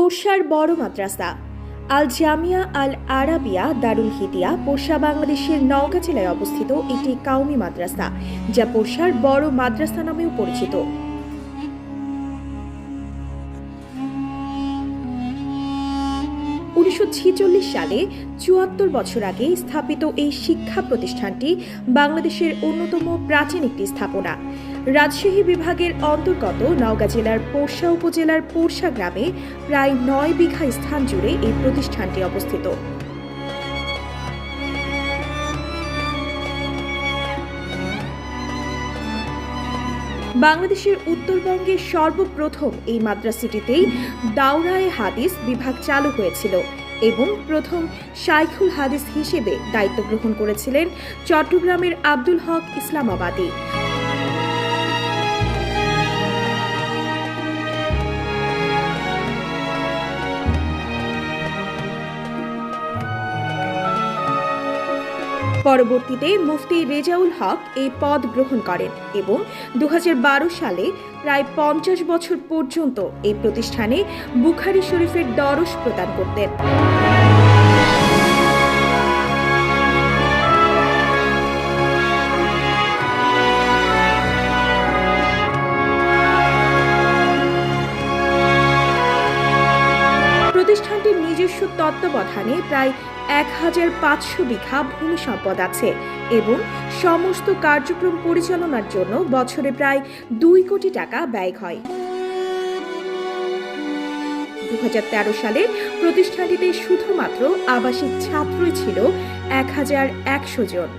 পোরশার বড় মাদ্রাসা আল Jamia Al Arabiya দারুল হিদিয়া পোরশা বাংলাদেশের নওগাঁ জেলায় অবস্থিত একটি কাউমি মাদ্রাসা, যা পোরশার বড় মাদ্রাসা নামেও পরিচিত। 1946 সালে ৭৪ বছর আগে স্থাপিত এই শিক্ষা প্রতিষ্ঠানটি বাংলাদেশের অন্যতম প্রাচীন একটি স্থাপনা। রাজশাহী বিভাগের অন্তর্গত নওগাঁ জেলার পোরশা উপজেলার পোরশা গ্রামে প্রায় ৯ বিঘা স্থান জুড়ে এই প্রতিষ্ঠানটি অবস্থিত। বাংলাদেশের উত্তরবঙ্গের সর্বপ্রথম এই মাদ্রাসাটিতেই দাওরায়ে হাদিস বিভাগ চালু হয়েছিল এবং প্রথম শাইখুল হাদিস হিসেবে দায়িত্ব গ্রহণ করেছিলেন চট্টগ্রামের আব্দুল হক ইসলামাবাদী। পরবর্তীতে মুফতি রেজাউল হক এই পদ গ্রহণ করেন এবং 2012 সালে প্রায় 50 বছর পর্যন্ত এই প্রতিষ্ঠানে বুখারী শরীফের দরস প্রদান করতেন। প্রতিষ্ঠানটির নিজস্ব তত্ত্বাবধানে প্রায় 1500 বিঘা ভূমি সম্পদ আছে এবং সমস্ত কার্যক্রম পরিচালনার জন্য বছরে প্রায় 2 কোটি টাকা ব্যয় হয়। 2013 সালে প্রতিষ্ঠানটিতে শুধুমাত্র আবাসিক ছাত্রই ছিল 1100 জন।